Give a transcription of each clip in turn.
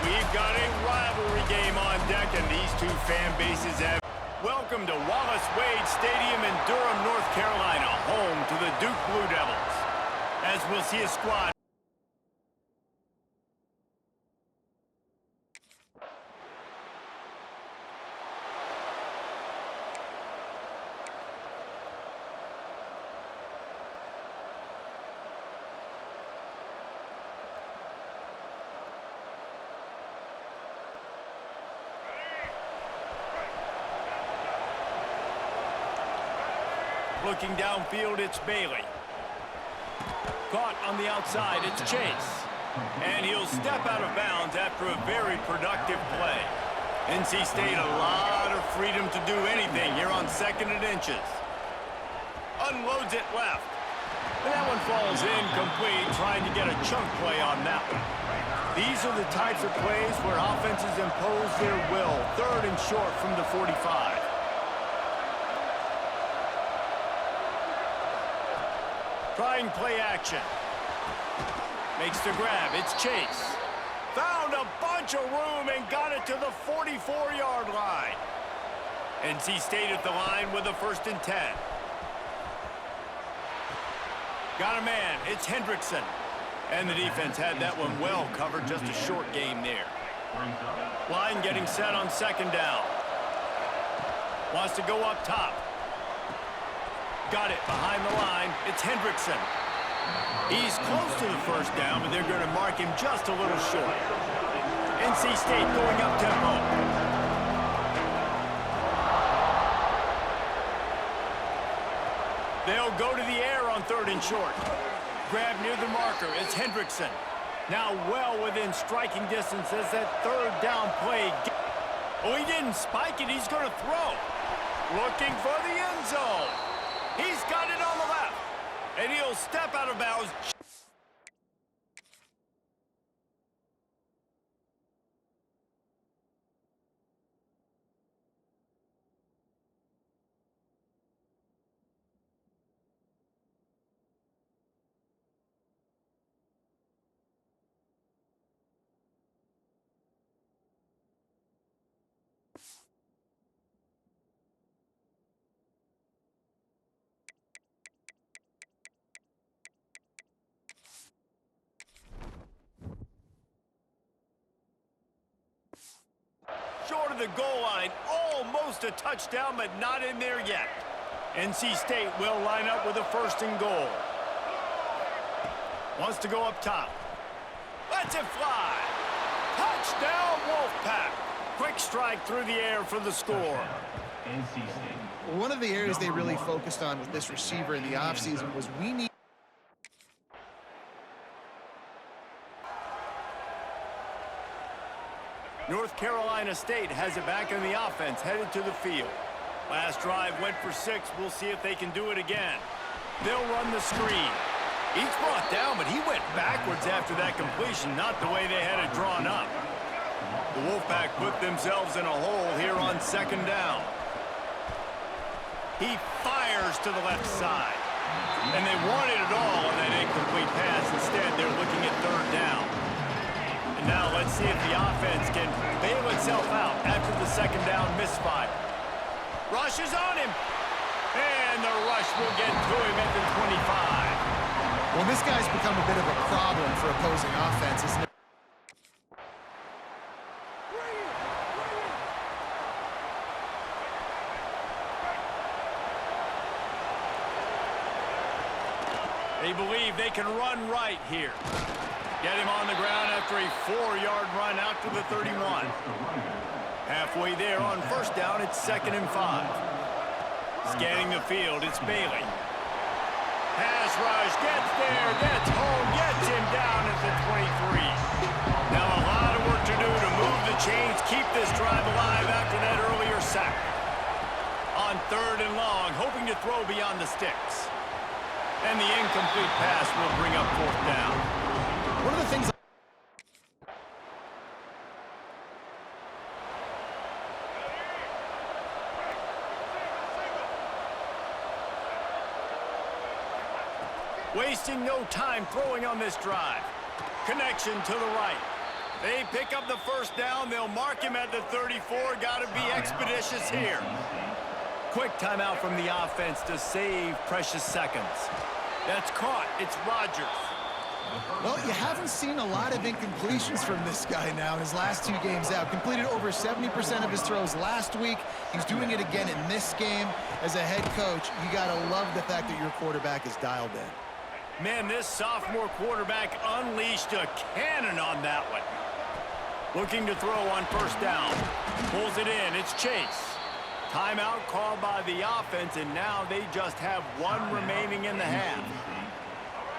We've got a rivalry game on deck, and these two fan bases have... Welcome to Wallace Wade Stadium in Durham, North Carolina, home to the Duke Blue Devils. As we'll see a squad... Looking downfield, it's Bailey. Caught on the outside, it's Chase. And he'll step out of bounds after a very productive play. NC State a lot of freedom to do anything here on 2nd and inches. Unloads it left. And that one falls incomplete, trying to get a chunk play on that one. These are the types of plays where offenses impose their will. 3rd and short from the 45. Trying play action. Makes the grab. It's Chase. Found a bunch of room and got it to the 44-yard line. NC State at the line with a 1st and 10. Got a man. It's Hendrickson. And the defense had that one well covered. Just a short game there. Line getting set on 2nd down. Wants to go up top. Got it behind the line. It's Hendrickson. He's close to the 1st down, but they're going to mark him just a little short. NC State going up tempo. They'll go to the air on 3rd and short. Grab near the marker. It's Hendrickson. Now well within striking distance as that 3rd down play. Oh, he didn't spike it. He's going to throw. Looking for the end zone. He's got it on the left, and he'll step out of bounds. Short of the goal line, almost a touchdown, but not in there yet. NC State will line up with a 1st and goal. Wants to go up top. Lets it fly. Touchdown, Wolfpack. Quick strike through the air for the score. One of the areas they really focused on with this receiver in the offseason was we need... North Carolina State has it back in the offense, headed to the field. Last drive went for 6. We'll see if they can do it again. They'll run the screen. He's brought down, but he went backwards after that completion, not the way they had it drawn up. The Wolfpack put themselves in a hole here on 2nd down. He fires to the left side. And they wanted it all on that incomplete pass. Instead, they're looking at 3rd down. And now let's see if the offense can bail itself out after the 2nd down misfire. Rush is on him. And the rush will get to him at the 25. Well, this guy's become a bit of a problem for opposing offenses. They believe they can run right here. Get him on the ground after a 4-yard run out to the 31. Halfway there on 1st down, it's 2nd and 5. Scanning the field, it's Bailey. Pass rush, gets there, gets home, gets him down at the 23. Now a lot of work to do to move the chains, keep this drive alive after that earlier sack. On 3rd and long, hoping to throw beyond the sticks. And the incomplete pass will bring up 4th down. One of the things... Wasting no time throwing on this drive. Connection to the right. They pick up the 1st down. They'll mark him at the 34. Got to be expeditious here. Quick timeout from the offense to save precious seconds. That's caught. It's Rodgers. Well, you haven't seen a lot of incompletions from this guy now in his last 2 games out. Completed over 70% of his throws last week. He's doing it again in this game. As a head coach, you got to love the fact that your quarterback is dialed in. Man, this sophomore quarterback unleashed a cannon on that one. Looking to throw on 1st down. Pulls it in. It's Chase. Timeout called by the offense, and now they just have 1 remaining in the half.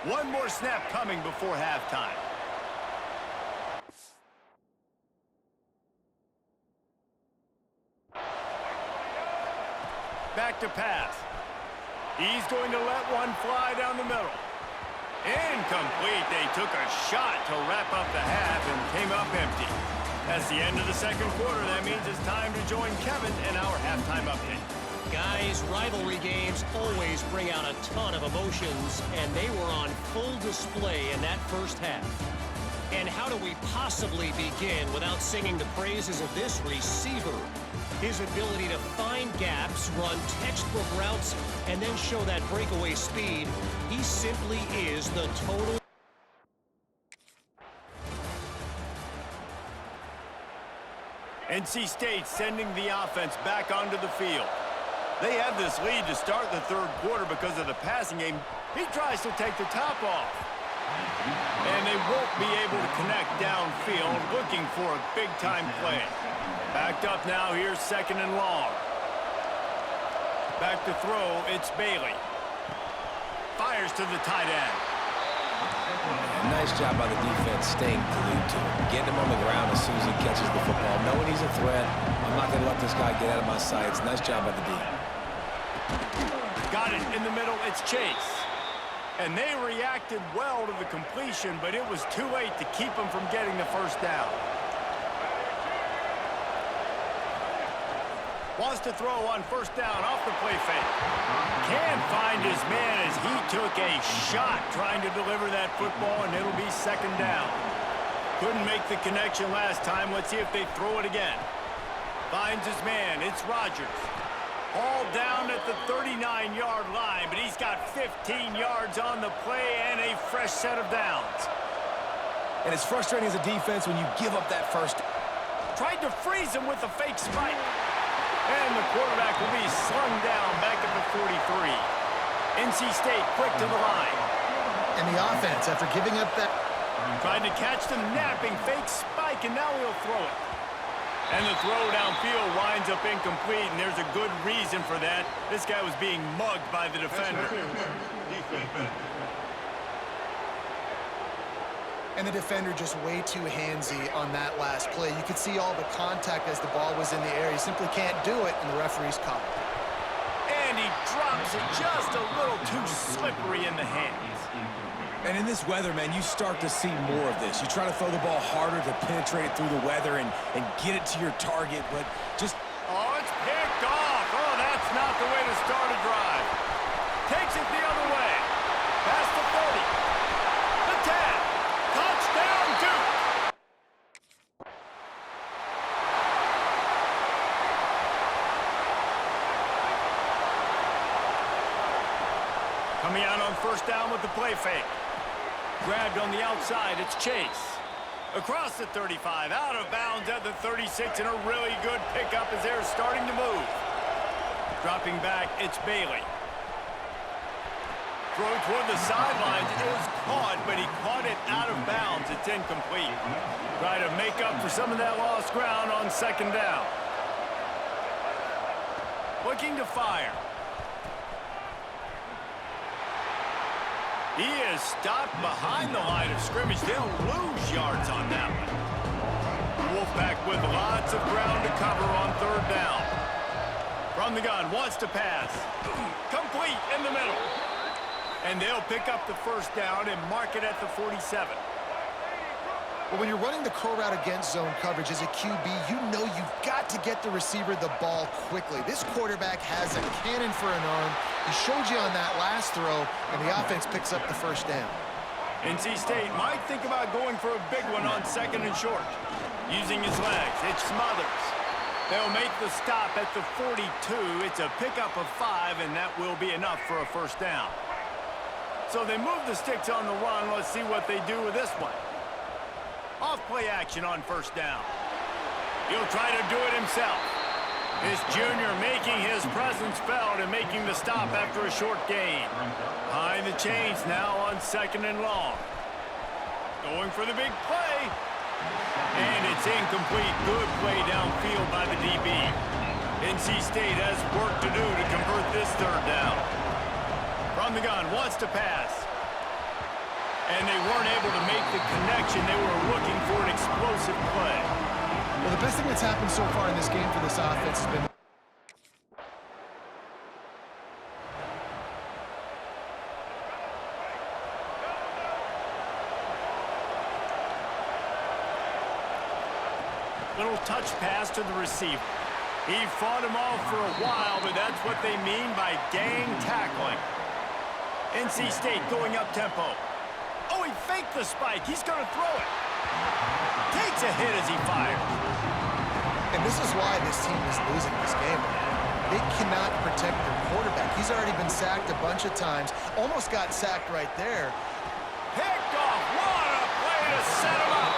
1 more snap coming before halftime. Back to pass. He's going to let one fly down the middle. Incomplete. They took a shot to wrap up the half and came up empty. That's the end of the 2nd quarter. That means it's time to join Kevin in our halftime update. Guys, rivalry games always bring out a ton of emotions, and they were on full display in that 1st half. And how do we possibly begin without singing the praises of this receiver? His ability to find gaps, run textbook routes, and then show that breakaway speed. He simply is the total. NC State sending the offense back onto the field. They have this lead to start the 3rd quarter because of the passing game. He tries to take the top off. And they won't be able to connect downfield, looking for a big-time play. Backed up now, here's 2nd and long. Back to throw, it's Bailey. Fires to the tight end. Nice job by the defense staying glued to him. Getting him on the ground as soon as he catches the football. Knowing he's a threat, I'm not going to let this guy get out of my sights. Nice job by the D. Got it in the middle, it's Chase. And they reacted well to the completion, but it was too late to keep him from getting the 1st down. Wants to throw on 1st down off the play fake. Can't find his man as he took a shot trying to deliver that football, and it'll be 2nd down. Couldn't make the connection last time. Let's see if they throw it again. Finds his man. It's Rodgers. All down at the 39-yard line, but he's got 15 yards on the play and a fresh set of downs. And it's frustrating as a defense when you give up that 1st. Tried to freeze him with a fake spike. And the quarterback will be slung down back at the 43. NC State quick to the line. And the offense, after giving up that... Trying to catch the napping fake spike, and now he'll throw it. And the throw downfield winds up incomplete, and there's a good reason for that. This guy was being mugged by the defender. And the defender just way too handsy on that last play. You could see all the contact as the ball was in the air. He simply can't do it, and the referee's caught it. And he drops it just a little too slippery in the hands. And in this weather, man, you start to see more of this. You try to throw the ball harder to penetrate it through the weather and get it to your target, but just... Oh, it's picked off. Oh, that's not the way to start a drive. Takes it the other way. Past the 30. The 10. Touchdown, Duke. Coming out on first down with the play fake. Grabbed on the outside, it's Chase. Across the 35, out of bounds at the 36, and a really good pickup as they're starting to move. Dropping back, it's Bailey. Throw toward the sidelines is caught, but he caught it out of bounds. It's incomplete. Try to make up for some of that lost ground on second down. Looking to fire. He is stopped behind the line of scrimmage. They'll lose yards on that one. Wolfpack with lots of ground to cover on third down. From the gun, wants to pass. Complete in the middle. And they'll pick up the first down and mark it at the 47. But when you're running the curl route against zone coverage as a QB, you know you've got to get the receiver the ball quickly. This quarterback has a cannon for an arm. He showed you on that last throw, and the offense picks up the first down. NC State might think about going for a big one on second and short. Using his legs, it's Smothers. They'll make the stop at the 42. It's a pickup of 5, and that will be enough for a first down. So they move the sticks on the run. Let's see what they do with this one. Off play action on first down. He'll try to do it himself. This junior making his presence felt and making the stop after a short gain. Behind the chains now on second and long. Going for the big play. And it's incomplete. Good play downfield by the DB. NC State has work to do to convert this third down. From the gun, wants to pass. And they weren't able to make the connection. They were looking for an explosive play. Well, the best thing that's happened so far in this game for this offense has been... Little touch pass to the receiver. He fought him off for a while, but that's what they mean by gang tackling. NC State going up tempo. Oh, he faked the spike. He's going to throw it. Takes a hit as he fires. And this is why this team is losing this game. They cannot protect their quarterback. He's already been sacked a bunch of times. Almost got sacked right there. Picked off. What a play to set him up.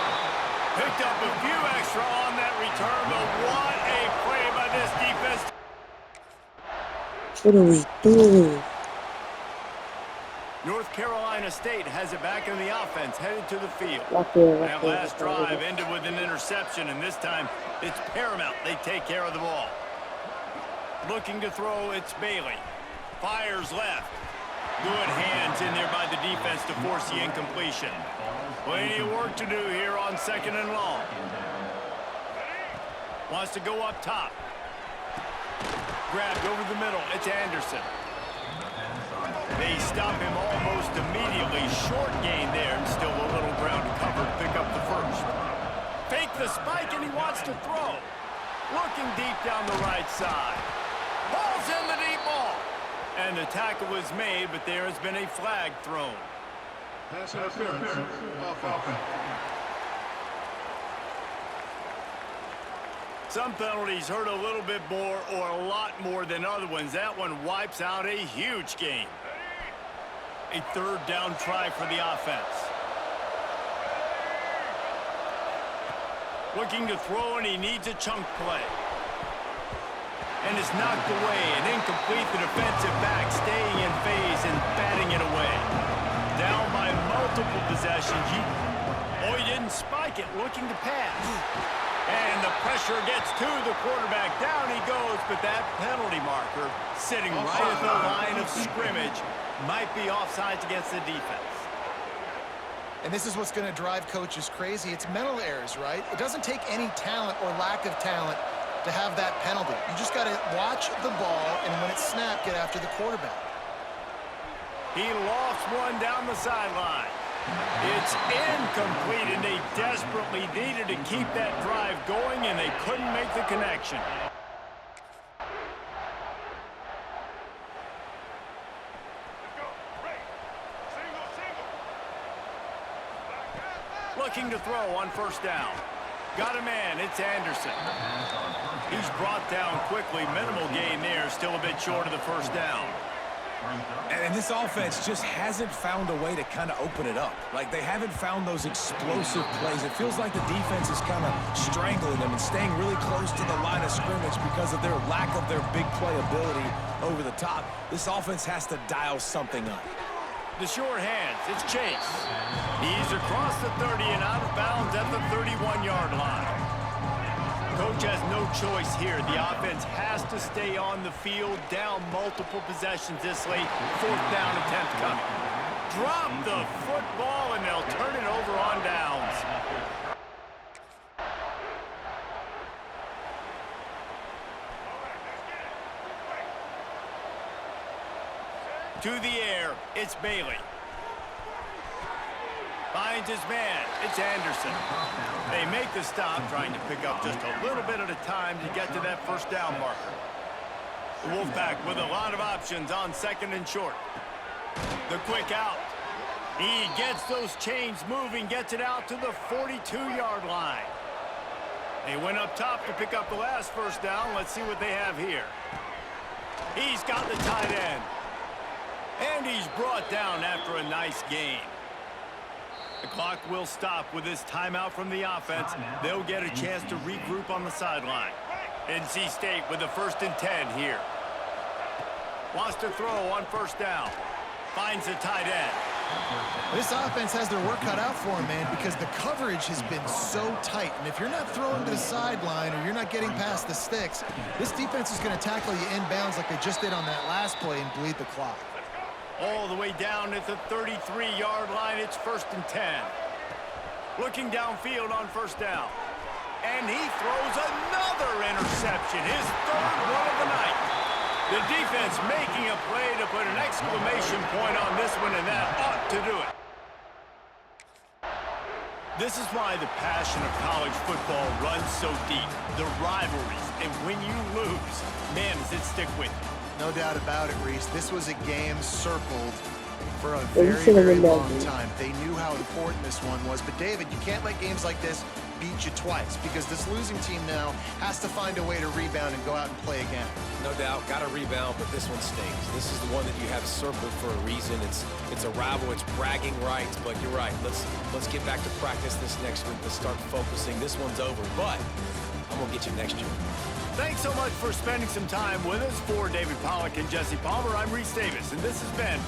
Picked up a few extra on that return, but what a play by this defense. What are we doing? North Carolina State has it back in the offense, headed to the field. That last drive ended with an interception, and this time it's paramount they take care of the ball. Looking to throw, it's Bailey. Fires left. Good hands in there by the defense to force the incompletion. Plenty of work to do here on second and long. Wants to go up top. Grabbed over the middle, it's Anderson. They stop him almost immediately. Short gain there, and still a little ground covered. Pick up the first. Fake the spike, and he wants to throw. Looking deep down the right side. Ball's in the deep ball. And the tackle was made, but there has been a flag thrown. Pass interference. Offense. Some penalties hurt a little bit more or a lot more than other ones. That one wipes out a huge game. A third down try for the offense. Looking to throw, and he needs a chunk play. and is knocked away and incomplete. The defensive back staying in phase and batting it away. Down by multiple possessions. He didn't spike it, looking to pass. And the pressure gets to the quarterback. Down he goes, but that penalty marker sitting right at the line of scrimmage might be offsides against the defense. And this is what's going to drive coaches crazy. It's mental errors, right? It doesn't take any talent or lack of talent to have that penalty. You just got to watch the ball, and when it's snapped, get after the quarterback. He lost one down the sideline. It's incomplete, and they desperately needed to keep that drive going, and they couldn't make the connection. Looking to throw on first down. Got a man, it's Anderson. He's brought down quickly. Minimal gain there, still a bit short of the first down. And this offense just hasn't found a way to kind of open it up. Like, they haven't found those explosive plays. It feels like the defense is kind of strangling them and staying really close to the line of scrimmage because of their lack of their big play ability over the top. This offense has to dial something up. The short hands, it's Chase. He's across the 30 and out of bounds at the 31-yard line. Coach has no choice here. The offense has to stay on the field, down multiple possessions this late. Fourth down attempt coming. Drop the football, and they'll turn it over on downs. To the air, it's Bailey. Finds his man, it's Anderson. They make the stop, trying to pick up just a little bit at a time to get to that first down marker. The Wolfpack with a lot of options on second and short. The quick out. He gets those chains moving, gets it out to the 42-yard line. They went up top to pick up the last first down. Let's see what they have here. He's got the tight end. And he's brought down after a nice gain. The clock will stop with this timeout from the offense. They'll get a chance to regroup on the sideline. NC State with the 1st and 10 here. Wants to throw on first down. Finds the tight end. This offense has their work cut out for them, man, because the coverage has been so tight. And if you're not throwing to the sideline or you're not getting past the sticks, this defense is going to tackle you inbounds like they just did on that last play and bleed the clock. All the way down at the 33-yard line, it's 1st and 10. Looking downfield on first down. And he throws another interception, his 3rd one of the night. The defense making a play to put an exclamation point on this one, and that ought to do it. This is why the passion of college football runs so deep. The rivalries, and when you lose, man, does it stick with you. No doubt about it, Reese. This was a game circled for a very long time. They knew how important this one was. But, David, you can't let games like this beat you twice because this losing team now has to find a way to rebound and go out and play again. No doubt, got to rebound, but this one stings. This is the one that you have circled for a reason. It's a rival, it's bragging rights, but you're right. Let's get back to practice this next week. Let's start focusing. This one's over, but I'm going to get you next year. Thanks so much for spending some time with us. For David Pollack and Jesse Palmer, I'm Reese Davis, and this has been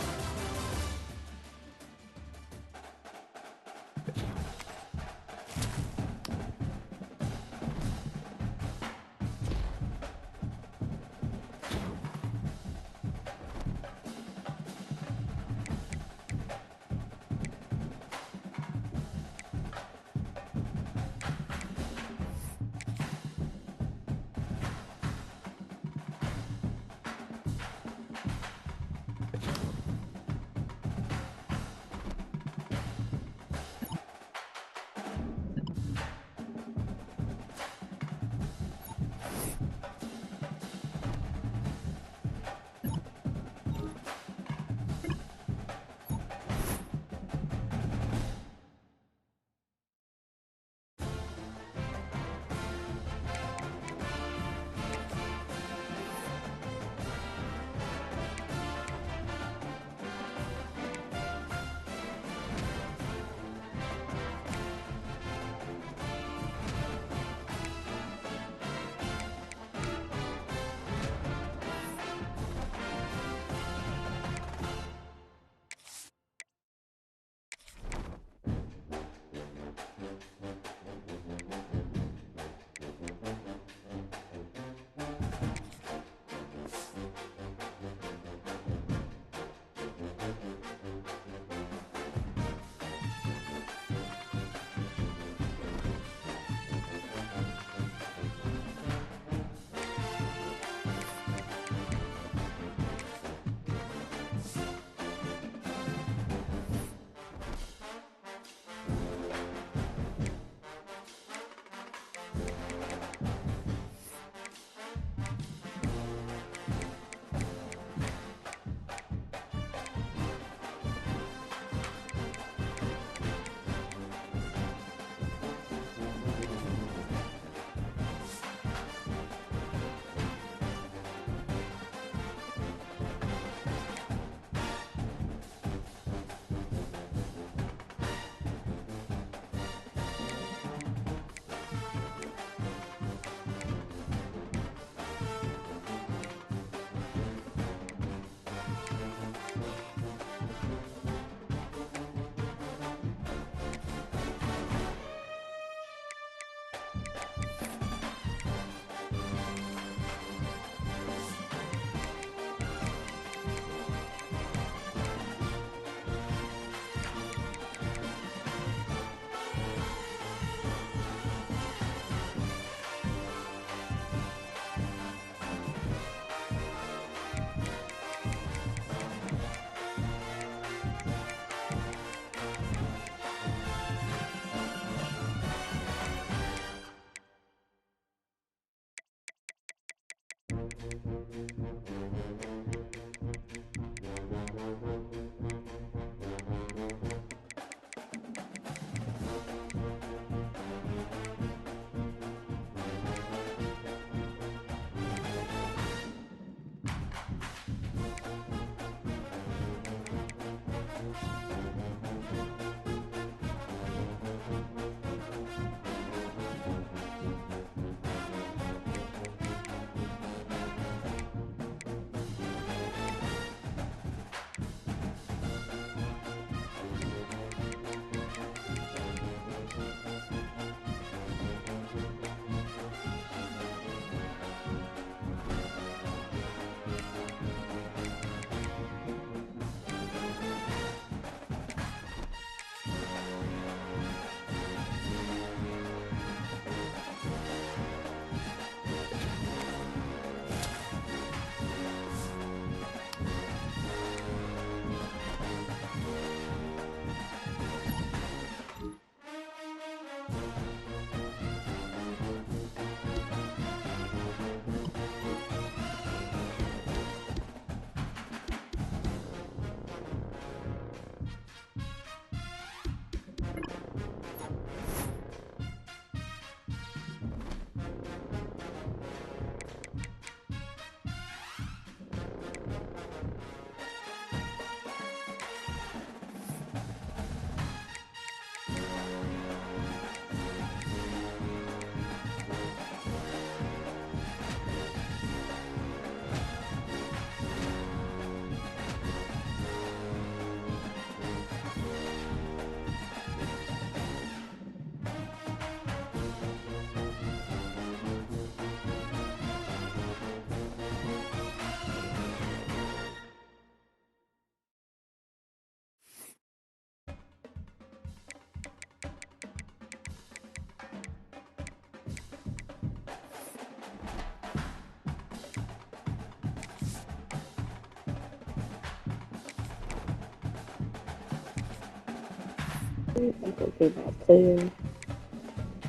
I'm gonna pick my player.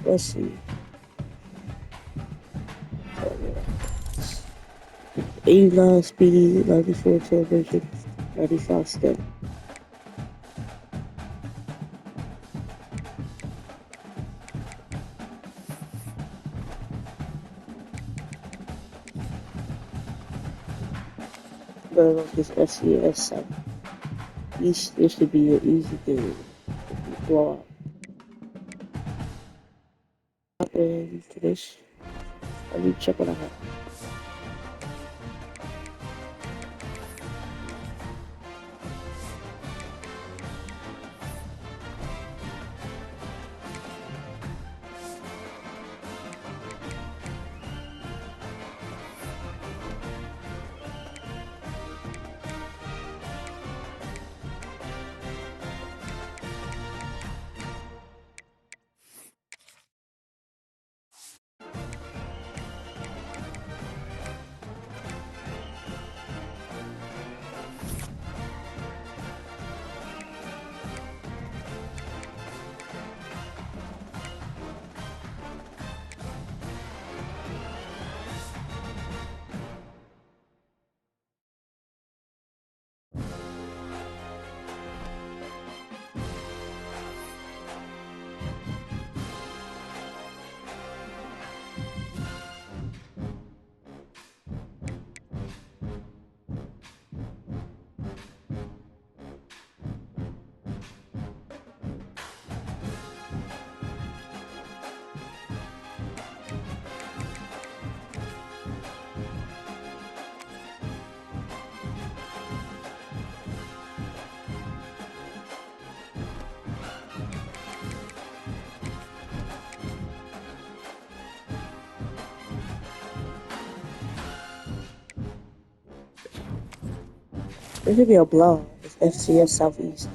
Let's see. 89 speed, 94 television, 95 step. Better love this FCS site. This should be an easy game. Blowout. And to this, let me check what I have. It should be a blowout. It's FCS Southeast.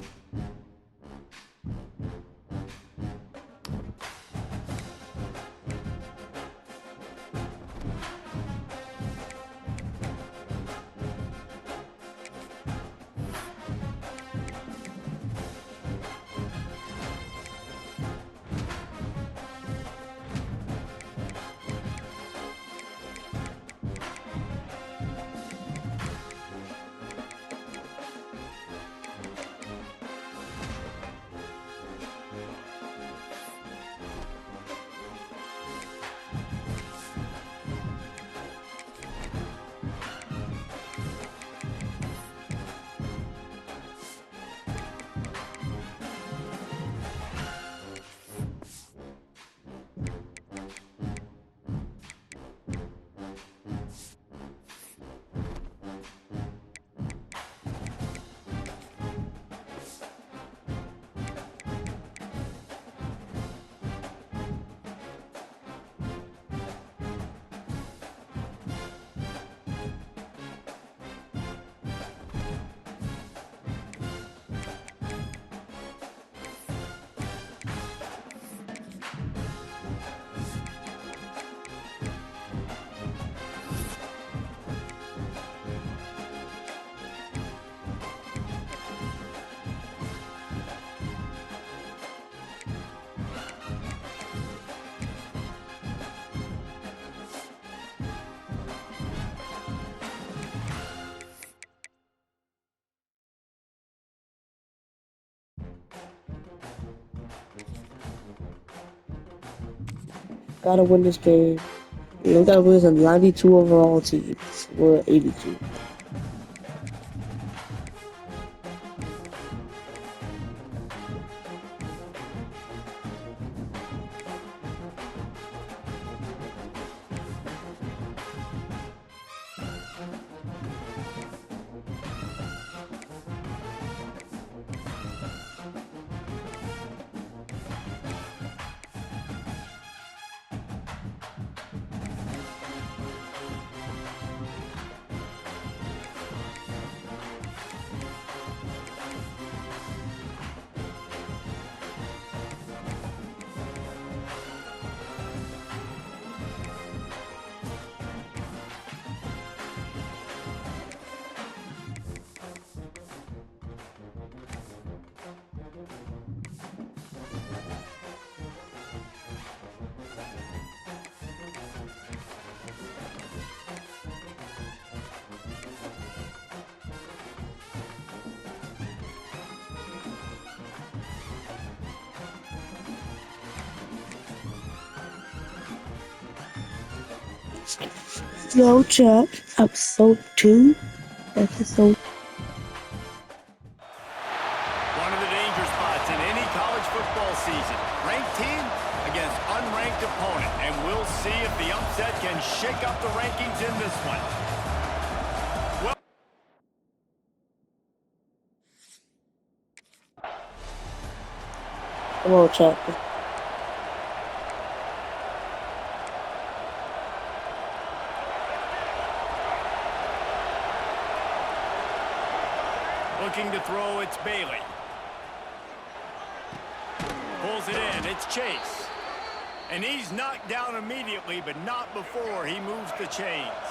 Gotta win this game. You know, gotta win as a 92 overall team. We're 82. Yo, chat. Episode 2. Episode. One of the danger spots in any college football season. Ranked team against unranked opponent. And we'll see if the upset can shake up the rankings in this one. Well, Come on, chat. looking to throw, it's Bailey. Pulls it in, it's Chase. And he's knocked down immediately, but not before he moves the chains.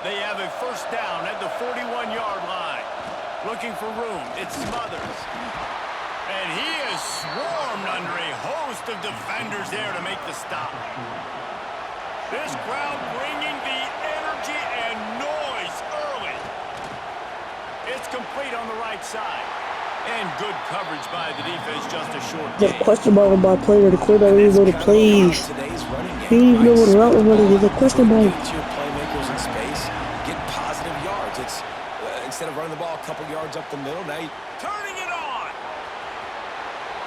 They have a first down at the 41-yard line. Looking for room, it's Smothers. And he is swarmed under a host of defenders there to make the stop. This crowd bringing the energy and noise early. It's complete on the right side. And good coverage by the defense, just a short The gain. question mark on my player, the quarterback didn't know the plays. He didn't even know what the route was running. There's a question mark. Get to your playmakers in space, get positive yards. It's instead of running the ball a couple yards up the middle, now you Turning it on.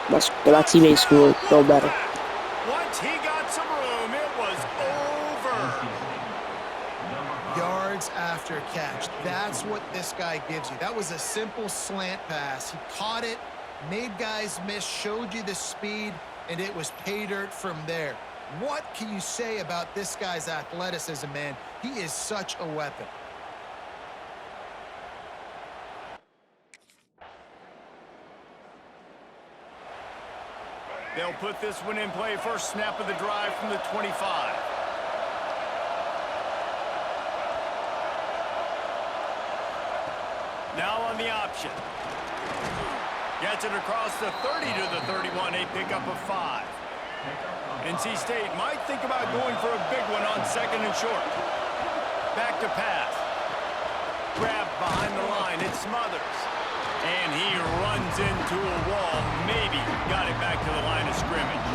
My teammate scored. Don't matter. Once he got some room, it was over. Yards after catch. That's what this guy gives you. That was a simple slant pass. He caught it, made guys miss, showed you the speed, and it was pay dirt from there. What can you say about this guy's athleticism, man? He is such a weapon. They'll put this one in play. First snap of the drive from the 25. Now on the option. Gets it across the 30 to the 31, a pickup of 5. NC State might think about going for a big one on second and short. Back to pass. Grabbed behind the line, it's Smothers. And he runs into a wall, maybe got it back to the line of scrimmage.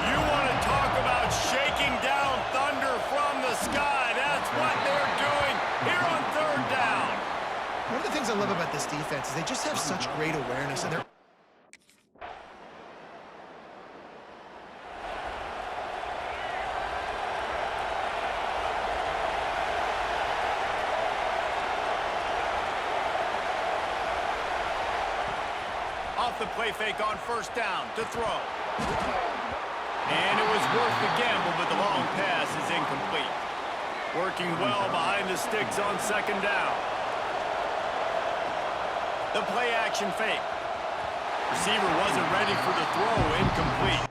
You want to talk about shaking down thunder from the sky. That's what they're doing here on third down. One of the things I love about this defense is they just have such great awareness, and they're off the play fake on first down to throw. And it was worth the gamble, but the long pass is incomplete. Working well behind the sticks on second down. The play action fake. Receiver wasn't ready for the throw, incomplete.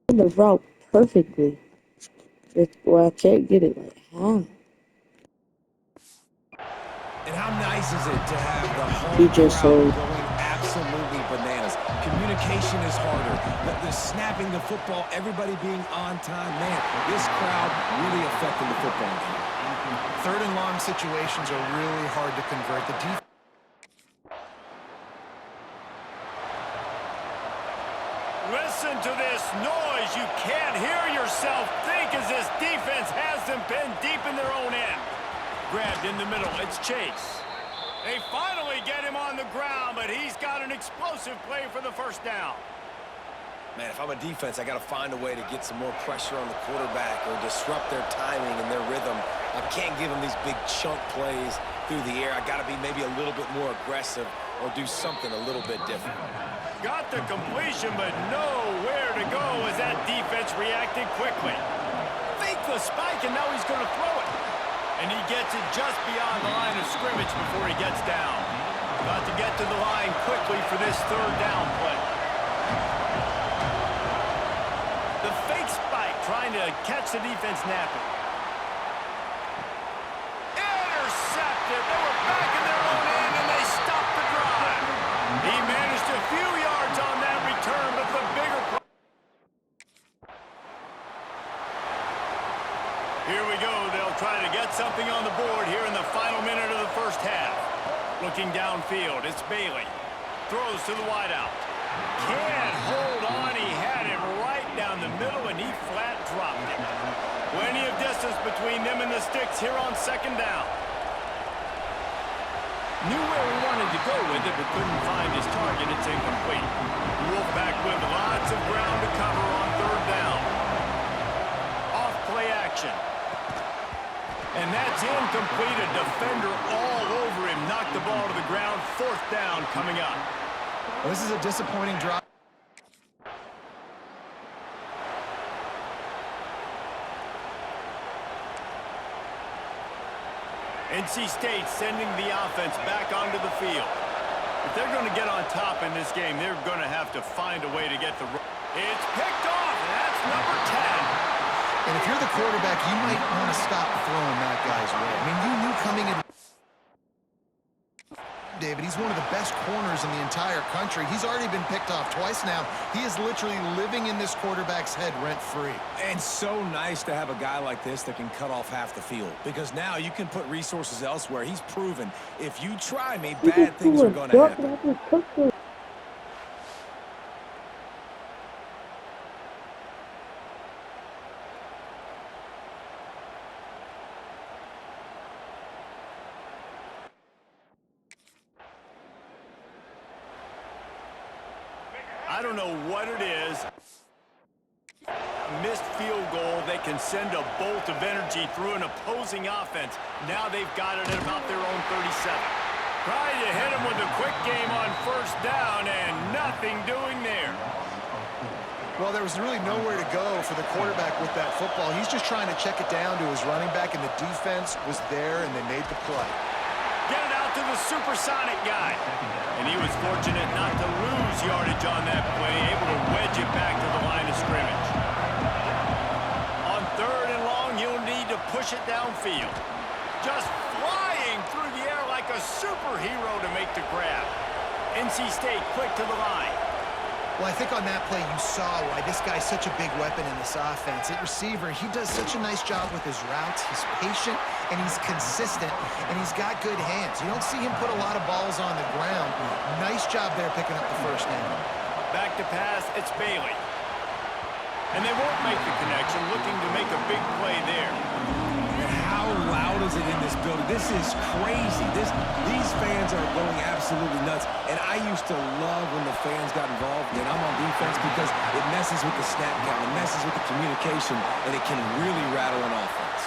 The route perfectly. Well, I can't get it. Like, how? And how nice is it to have the He home just crowd sold. going absolutely bananas. Communication is harder. The snapping the football, everybody being on time. Man, this crowd really affecting the football game. third and long situations are really hard to convert. The defense. Listen to this noise. You can't hear yourself think as this defense has them pinned deep in their own end. Grabbed in the middle. It's Chase. They finally get him on the ground, but he's got an explosive play for the first down. Man, if I'm a defense, I got to find a way to get some more pressure on the quarterback or disrupt their timing and their rhythm. I can't give them these big chunk plays through the air. I got to be maybe a little bit more aggressive or do something a little bit different. Got the completion, but nowhere to go as that defense reacted quickly. Fake the spike, and now he's going to throw it. And he gets it just beyond the line of scrimmage before he gets down. Got to get to the line quickly for this third down play. The fake spike trying to catch the defense napping. Looking downfield, it's Bailey. Throws to the wideout. Can't hold on. He had him right down the middle, and he flat dropped him. Plenty of distance between them and the sticks here on second down. Knew where he wanted to go with it, but couldn't find his target. It's incomplete. Wolfpack with lots of ground to cover on third down. Off play action. And that's incomplete. A defender all over him. Knocked the ball to the ground. Fourth down coming up. Well, this is a disappointing drop. NC State sending the offense back onto the field. If they're going to get on top in this game, they're going to have to find a way to get the... It's picked off, and that's number 10. And if you're the quarterback, you might want to stop throwing that guy's way. I mean, you knew coming in... David, he's one of the best corners in the entire country. He's already been picked off twice now. He is literally living in this quarterback's head rent-free. And so nice to have a guy like this that can cut off half the field, because now you can put resources elsewhere. He's proven, if you try me, bad things are going to happen. I don't know what it is. Missed field goal. They can send a bolt of energy through an opposing offense. Now they've got it at about their own 37. Trying to hit him with a quick game on first down, and nothing doing there. Well, there was really nowhere to go for the quarterback with that football. He's just trying to check it down to his running back, and the defense was there, and they made the play. Get it out to the supersonic guy. And he was fortunate not to lose yardage on that play, able to wedge it back to the line of scrimmage. On third and long, you'll need to push it downfield. Just flying through the air like a superhero to make the grab. NC State quick to the line. Well, I think on that play you saw why this guy's such a big weapon in this offense. At receiver, he does such a nice job with his routes. He's patient, and he's consistent, and he's got good hands. You don't see him put a lot of balls on the ground. Nice job there picking up the first down. Back to pass, it's Bailey. And they won't make the connection, looking to make a big play there. How loud is it in this building? This is crazy. These fans are going absolutely nuts. And I used to love when the fans got involved, and I'm on defense, because it messes with the snap count, it messes with the communication, and it can really rattle an offense.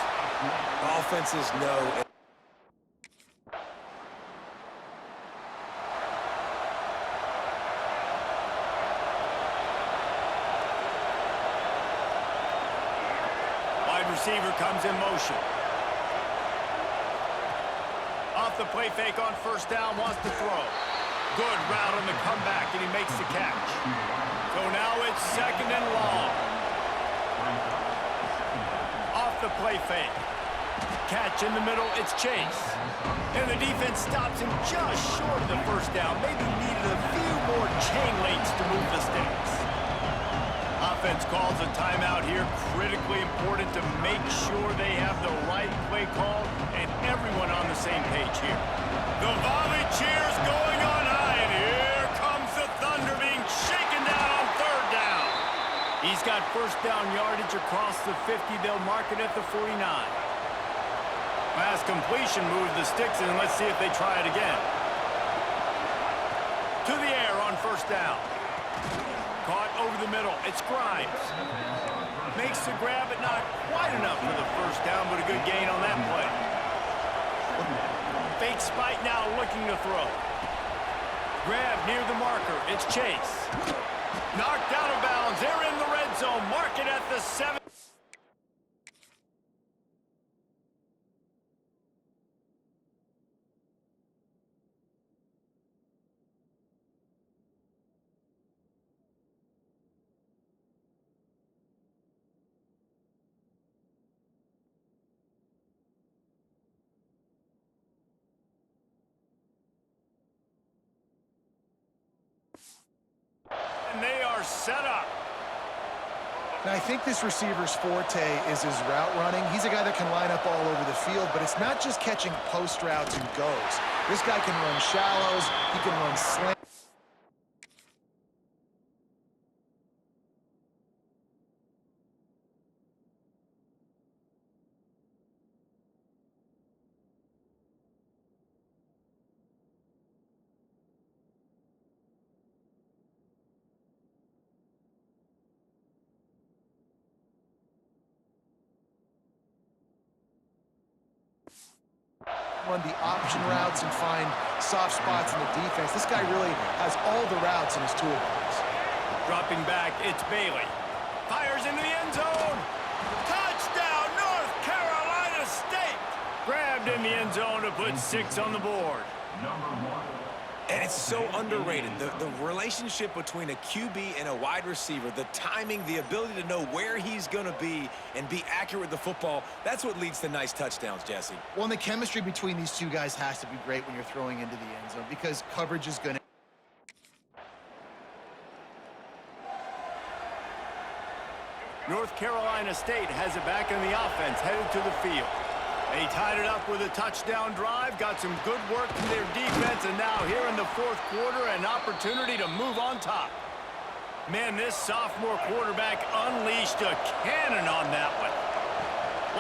Offenses know. Wide receiver comes in motion. Off the play fake on first down, wants to throw. Good route on the comeback, and he makes the catch. So now it's second and long. Off the play fake. Catch in the middle, it's Chase. And the defense stops him just short of the first down. Maybe needed a few more chain links to move the sticks. Offense calls a timeout here. Critically important to make sure they have the right play call and everyone on the same page here. The volley cheers going on high, and here comes the Thunder being shaken down on third down. He's got first down yardage across the 50. They'll mark it at the 49. Pass completion moves the sticks, and let's see if they try it again. To the air on first down. Caught over the middle. It's Grimes. Makes the grab, but not quite enough for the first down, but a good gain on that play. Fake spike now, looking to throw. Grab near the marker. It's Chase. Knocked out of bounds. They're in the red zone. Mark it at the 7. And they are set up. And I think this receiver's forte is his route running. He's a guy that can line up all over the field, but it's not just catching post routes and goes. This guy can run shallows. He can run slants. Run the option routes and find soft spots in the defense. This guy really has all the routes in his toolbox. Dropping back, it's Bailey. Fires into the end zone. Touchdown, North Carolina State. Grabbed in the end zone to put 6 on the board. And it's so underrated. The relationship between a QB and a wide receiver, the timing, the ability to know where he's going to be and be accurate with the football, that's what leads to nice touchdowns, Jesse. Well, and the chemistry between these two guys has to be great when you're throwing into the end zone because coverage is going to... North Carolina State has it back in the offense, headed to the field. They tied it up with a touchdown drive, got some good work from their defense, and now here in the fourth quarter, an opportunity to move on top. Man, this sophomore quarterback unleashed a cannon on that one.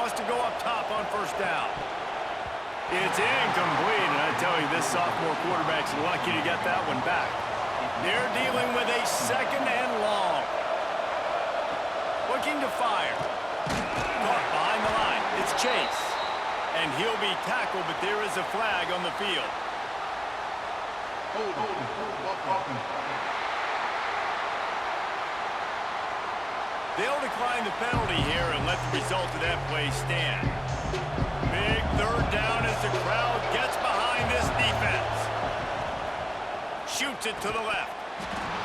Wants to go up top on first down. It's incomplete, and I tell you, this sophomore quarterback's lucky to get that one back. They're dealing with a second and long. Looking to fire. Caught behind the line. It's Chase. And he'll be tackled, but there is a flag on the field. Offense. They'll decline the penalty here and let the result of that play stand. Big third down as the crowd gets behind this defense. Shoots it to the left.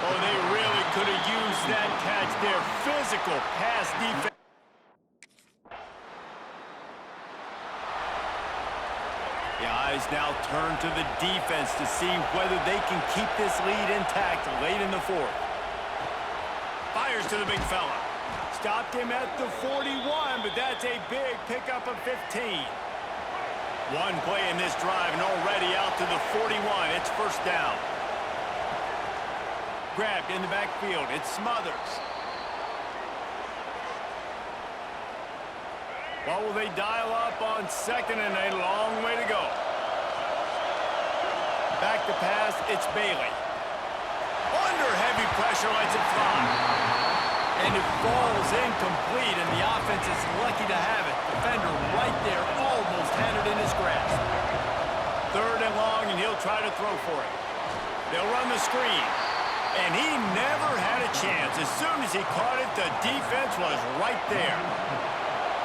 Oh, they really could have used that catch. Their physical pass defense. The eyes now turn to the defense to see whether they can keep this lead intact late in the fourth. Fires to the big fella. Stopped him at the 41, but that's a big pickup of 15. One play in this drive and already out to the 41. It's first down. Grabbed in the backfield. It's Smothers. What will they dial up on second and a long way to go? Back to pass, it's Bailey. Under heavy pressure, lets it fly. And it falls incomplete, and the offense is lucky to have it. Defender right there almost had it in his grasp. Third and long, and he'll try to throw for it. They'll run the screen. And he never had a chance. As soon as he caught it, the defense was right there.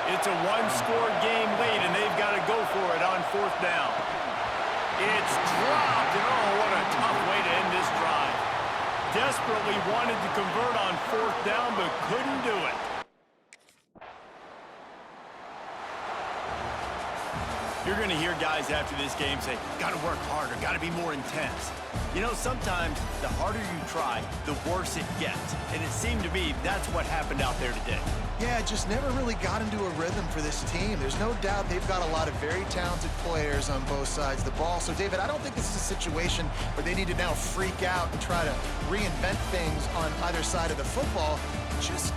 It's a one-score game late, and they've got to go for it on fourth down. It's dropped, and oh, what a tough way to end this drive. Desperately wanted to convert on fourth down, but couldn't do it. You're going to hear guys after this game say, got to work harder, got to be more intense. You know, sometimes the harder you try, the worse it gets. And it seemed to me that's what happened out there today. Yeah, just never really got into a rhythm for this team. There's no doubt they've got a lot of very talented players on both sides of the ball. So, David, I don't think this is a situation where they need to now freak out and try to reinvent things on either side of the football. Just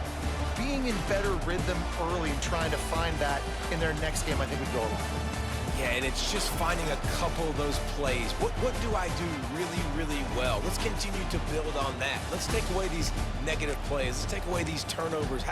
being in better rhythm early and trying to find that in their next game, I think would go a long way. Yeah, and it's just finding a couple of those plays. What do I do really, really well? Let's continue to build on that. Let's take away these negative plays. Let's take away these turnovers.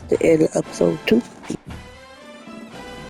the end of episode 2.